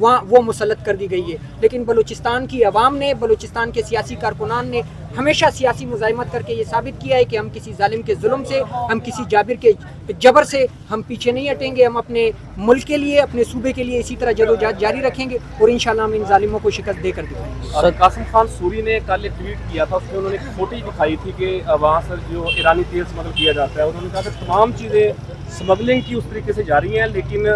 وہاں وہ مسلط کر دی گئی ہے. لیکن بلوچستان کی عوام نے، بلوچستان کے سیاسی کارکنان نے ہمیشہ سیاسی مزاحمت کر کے یہ ثابت کیا ہے کہ ہم کسی ظالم کے ظلم سے، ہم کسی جابر کے جبر سے ہم پیچھے نہیں ہٹیں گے. ہم اپنے ملک کے لیے، اپنے صوبے کے لیے اسی طرح جدوجہد جاری رکھیں گے اور انشاءاللہ ہم ان ظالموں کو شکست دے کر دکھائیں گے. اور قاسم خان سوری نے کل ایک ٹویٹ کیا تھا، اس میں انہوں نے ایک فوٹو دکھائی تھی کہ وہاں سے جو ایرانی تیل اسمگل کیا جاتا ہے، انہوں نے کہا کہ تمام چیزیں اسمگلنگ کی اس طریقے سے جاری ہیں، لیکن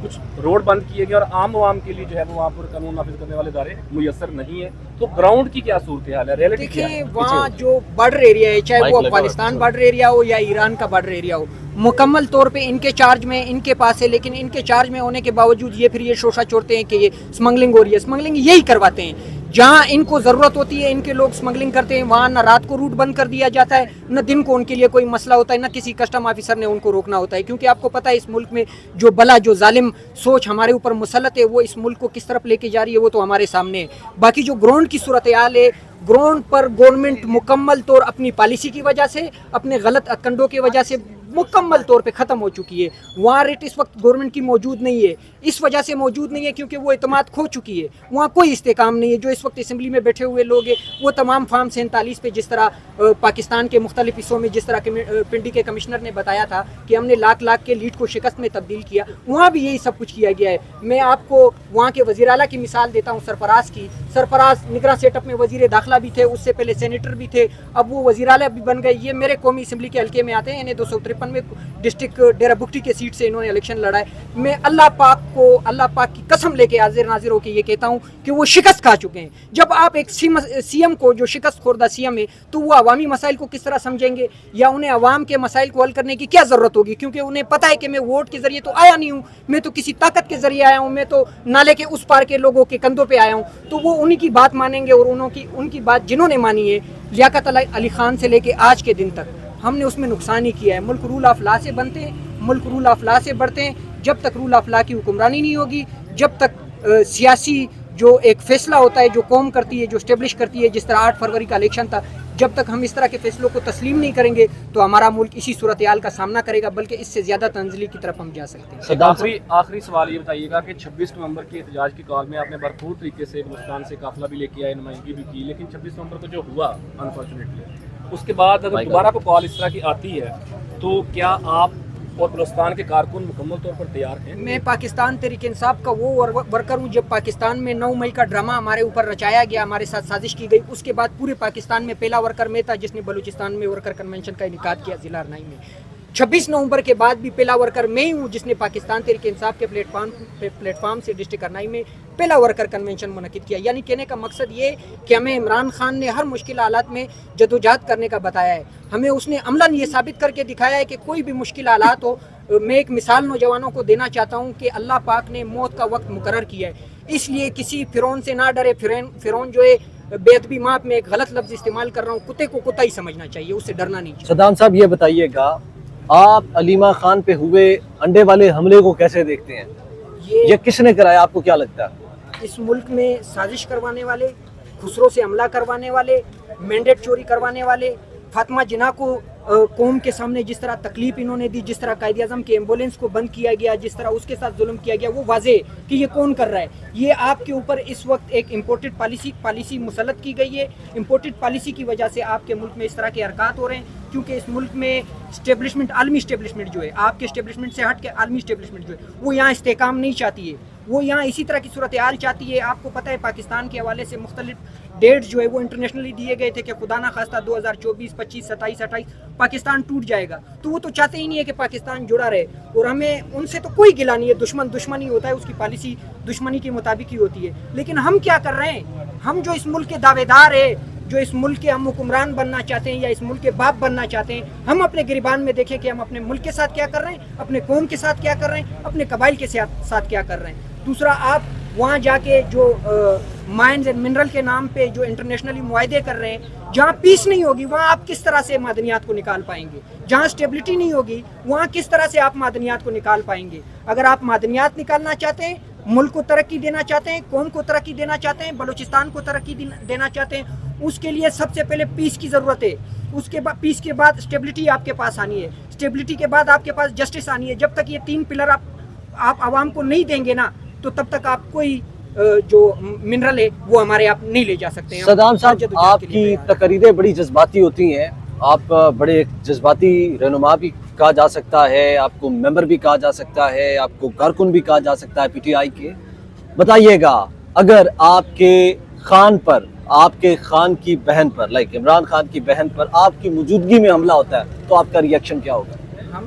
کچھ روڈ بند کیے گئے اور عام عوام کے لیے جو ہے وہ وہاں پر قانون نافذ کرنے والے ادارے میسر نہیں ہیں. تو گراؤنڈ کی کیا صورتحال ہے، ریئلٹی کیا ہے؟ دیکھیں وہاں جو بارڈر ایریا ہے، چاہے وہ افغانستان بارڈر ایریا ہو یا ایران کا بارڈر ایریا ہو، مکمل طور پہ ان کے چارج میں، ان کے پاس ہے. لیکن ان کے چارج میں ہونے کے باوجود یہ پھر یہ شوشہ چھوڑتے ہیں کہ یہ اسمگلنگ ہو رہی ہے. اسمگلنگ یہی کرواتے ہیں، جہاں ان کو ضرورت ہوتی ہے ان کے لوگ اسمگلنگ کرتے ہیں، وہاں نہ رات کو روٹ بند کر دیا جاتا ہے، نہ دن کو ان کے لیے کوئی مسئلہ ہوتا ہے، نہ کسی کسٹم آفیسر نے ان کو روکنا ہوتا ہے. کیونکہ آپ کو پتہ ہے اس ملک میں جو بلا، جو ظالم سوچ ہمارے اوپر مسلط ہے، وہ اس ملک کو کس طرف لے کے جا رہی ہے وہ تو ہمارے سامنے ہے. باقی جو گراؤنڈ کی صورتحال ہے، گراؤنڈ پر گورنمنٹ مکمل طور اپنی پالیسی کی وجہ سے، اپنے غلط کنڈوں کی وجہ سے مکمل طور پہ ختم ہو چکی ہے. وہاں ریٹ اس وقت گورنمنٹ کی موجود نہیں ہے، اس وجہ سے موجود نہیں ہے کیونکہ وہ اعتماد کھو چکی ہے. وہاں کوئی استحکام نہیں ہے. جو اس وقت اسمبلی میں بیٹھے ہوئے لوگ ہیں وہ تمام فارم 47 پہ، جس طرح پاکستان کے مختلف حصوں میں جس طرح پنڈی کے کمشنر نے بتایا تھا کہ ہم نے لاکھ کے لیڈ کو شکست میں تبدیل کیا، وہاں بھی یہی سب کچھ کیا گیا ہے. میں آپ کو وہاں کے وزیر اعلیٰ کی مثال دیتا ہوں، سرفراز کی. سرفراز نگراں سیٹ اپ میں وزیر داخلہ بھی تھے، اس سے پہلے سینیٹر بھی تھے، اب وہ وزیر اعلیٰ بھی بن گئے. یہ میرے قومی اسمبلی کے حلقے میں آتے ہیں، انہیں 253 میں ڈسٹرکٹ ڈیرہ بگٹی کے سیٹ سے انہوں نے الیکشن لڑا ہے. میں اللہ پاک کی قسم لے کے حاضر ناظر ہو کے یہ کہتا ہوں کہ وہ شکست کھا چکے ہیں. جب آپ ایک سی ایم کو، جو شکست خوردہ سی ایم ہے، تو وہ عوامی مسائل کو کس طرح سمجھیں گے، یا انہیں عوام کے مسائل کو حل کرنے کی کیا ضرورت ہوگی؟ کیونکہ انہیں پتہ ہے کہ میں ووٹ کے ذریعے تو آیا نہیں ہوں، میں تو کسی طاقت کے ذریعے آیا ہوں، میں تو نالے کے اس پار کے لوگوں کے کندھوں پہ آیا ہوں. تو وہ انہی کی بات مانیں گے، اور ان کی بات جنہوں نے مانی ہے، لیاقت علی خان سے لے کے آج کے دن تک، ہم نے اس میں نقصان ہی کیا ہے. ملک رول آف لا سے بنتے ہیں، ملک رول آف لا سے بڑھتے ہیں. جب تک رول آف لا کی حکمرانی نہیں ہوگی، جب تک سیاسی جو ایک فیصلہ ہوتا ہے، جو قوم کرتی ہے، جو اسٹیبلش کرتی ہے، جس طرح 8 فروری کا الیکشن تھا، جب تک ہم اس طرح کے فیصلوں کو تسلیم نہیں کریں گے تو ہمارا ملک اسی صورتحال کا سامنا کرے گا، بلکہ اس سے زیادہ تنزلی کی طرف ہم جا سکتے ہیں. آخری سوال یہ بتائیے گا کہ 26 نومبر کے احتجاج کی کال میں آپ نے بھرپور طریقے سے بلوچستان سے قافلہ بھی لے کے آئے، نمائندگی بھی کی، لیکن 26 نومبر کو جو ہوا انفارچونیٹلی، اس کے بعد اگر دوبارہ کو کال اس طرح کی آتی ہے تو کیا آپ اور بلوچستان کے کارکن مکمل طور پر تیار ہیں؟ میں پاکستان تحریک انصاف کا وہ ورکر ہوں. جب پاکستان میں 9 مئی کا ڈرامہ ہمارے اوپر رچایا گیا، ہمارے ساتھ سازش کی گئی، اس کے بعد پورے پاکستان میں پہلا ورکر میں تھا جس نے بلوچستان میں ورکر کنونشن کا انعقاد کیا ضلع ارنائی میں. 26 نومبر کے بعد بھی پہلا ورکر میں ہی ہوں جس نے پاکستان تحریک انصاف کے پلیٹ فارم سے ڈسٹرکٹ ارنائی میں پہلا ورکر کنونشن منعقد کیا. یعنی کہنے کا مقصد یہ کہ ہمیں عمران خان نے ہر مشکل حالات میں جدوجہد کرنے کا بتایا ہے. ہمیں اس نے عملاً یہ ثابت کر کے دکھایا ہے کہ کوئی بھی مشکل حالات ہو. میں ایک مثال نوجوانوں کو دینا چاہتا ہوں کہ اللہ پاک نے موت کا وقت مقرر کیا ہے، اس لیے کسی فرعون سے نہ ڈرے. فرعون جو ہے بے ادبی معاف، میں ایک غلط لفظ استعمال کر رہا ہوں، کتے کو کتا ہی سمجھنا چاہیے، اس سے ڈرنا نہیں چاہیے. صدام صاحب یہ بتائیے گا، آپ علیمہ خان پہ ہوئے انڈے والے حملے کو کیسے دیکھتے ہیں؟ یہ کس نے کرایا، آپ کو کیا لگتا ہے؟ اس ملک میں سازش کروانے والے، خسرو سے حملہ کروانے والے، مینڈیٹ چوری کروانے والے، فاطمہ جناح کو قوم کے سامنے جس طرح تکلیف انہوں نے دی، جس طرح قائد اعظم کے ایمبولینس کو بند کیا گیا، جس طرح اس کے ساتھ ظلم کیا گیا، وہ واضح ہے کہ یہ کون کر رہا ہے. یہ آپ کے اوپر اس وقت ایک امپورٹڈ پالیسی مسلط کی گئی ہے. امپورٹڈ پالیسی کی وجہ سے آپ کے ملک میں اس طرح کے حرکات ہو رہے ہیں، کیونکہ اس ملک میں اسٹیبلشمنٹ، عالمی اسٹیبلشمنٹ جو ہے، آپ کے اسٹیبلشمنٹ سے ہٹ کے عالمی اسٹیبلشمنٹ جو ہے، وہ یہاں استحکام نہیں چاہتی ہے، وہ یہاں اسی طرح کی صورتحال چاہتی ہے. آپ کو پتہ ہے پاکستان کے حوالے سے مختلف ڈیٹ جو ہے وہ انٹرنیشنلی دیے گئے تھے کہ خدا نہ خواستہ 2024، 25، 27، 28 پاکستان ٹوٹ جائے گا. تو وہ تو چاہتے ہی نہیں ہے کہ پاکستان جڑا رہے، اور ہمیں ان سے تو کوئی گلا نہیں ہے. دشمن ہی ہوتا ہے، اس کی پالیسی دشمنی کے مطابق ہی ہوتی ہے. لیکن ہم کیا کر رہے ہیں؟ ہم جو اس ملک کے دعوے دار ہیں، جو اس ملک کے ہم حکمران بننا چاہتے ہیں یا اس ملک کے باپ بننا چاہتے ہیں، ہم اپنے گریبان میں دیکھیں کہ ہم اپنے ملک کے ساتھ کیا کر رہے ہیں، اپنے قوم کے ساتھ کیا کر رہے ہیں، اپنے قبائل کے ساتھ کیا کر رہے ہیں. دوسرا، آپ وہاں جا کے جو مائنز اینڈ منرل کے نام پہ جو انٹرنیشنلی معاہدے کر رہے ہیں، جہاں پیس نہیں ہوگی وہاں آپ کس طرح سے معدنیات کو نکال پائیں گے؟ جہاں اسٹیبلٹی نہیں ہوگی وہاں کس طرح سے آپ معدنیات کو نکال پائیں گے؟ اگر آپ معدنیات نکالنا چاہتے ہیں، ملک کو ترقی دینا چاہتے ہیں، قوم کو ترقی دینا چاہتے ہیں، بلوچستان کو ترقی دینا چاہتے ہیں، اس کے لیے سب سے پہلے پیس کی ضرورت ہے. اس کے بعد پیس کے بعد اسٹیبلٹی آپ کے پاس آنی ہے، اسٹیبلٹی کے بعد آپ کے پاس جسٹس آنی ہے. جب تک یہ 3 پلر آپ عوام کو نہیں دیں گے نا، تو تب تک آپ کوئی جو منرل ہے وہ ہمارے آپ نہیں لے جا سکتے ہیں. صدام صاحب آپ کی تقریریں بڑی جذباتی ہوتی ہیں, آپ بڑے جذباتی رہنما بھی کہا جا سکتا ہے, آپ کو ممبر بھی کہا جا سکتا ہے, آپ کو کارکن بھی کہا جا سکتا ہے پی ٹی آئی کے. بتائیے گا اگر آپ کے خان پر, آپ کے خان کی بہن پر, لائک عمران خان کی بہن پر آپ کی موجودگی میں حملہ ہوتا ہے تو آپ کا ری ایکشن کیا ہوگا؟ ہم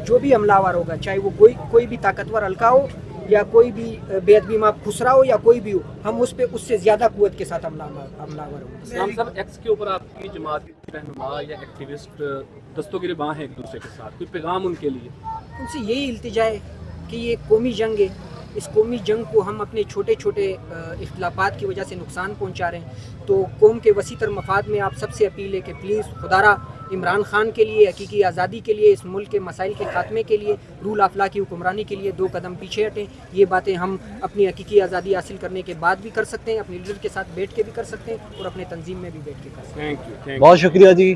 جو بھی حملہ آور ہوگا, چاہے وہ کوئی بھی طاقتور حلقہ ہو یا کوئی بھی بے ادبی ماں خسرا ہو یا کوئی بھی ہو, ہم اس پہ اس سے زیادہ قوت کے ساتھ حملہ آور ہوں. اسلام صاحب ایکس کے اوپر آپ کی جماعت کے رہنما یا ایکٹیوسٹ دستگیر ہیں ایک دوسرے کے ساتھ, کوئی پیغام ان کے لیے؟ ان سے یہی التجا ہے کہ یہ قومی جنگ ہے, اس قومی جنگ کو ہم اپنے چھوٹے چھوٹے اختلافات کی وجہ سے نقصان پہنچا رہے ہیں. تو قوم کے وسیع تر مفاد میں آپ سب سے اپیل ہے کہ پلیز خدارہ عمران خان کے لیے, حقیقی آزادی کے لیے, اس ملک کے مسائل کے خاتمے کے لیے, رول آف لا کی حکمرانی کے لیے 2 قدم پیچھے ہٹیں. یہ باتیں ہم اپنی حقیقی آزادی حاصل کرنے کے بعد بھی کر سکتے ہیں, اپنے لیڈر کے ساتھ بیٹھ کے بھی کر سکتے ہیں اور اپنے تنظیم میں بھی بیٹھ کے کر سکتے ہیں. Thank you. بہت شکریہ جی.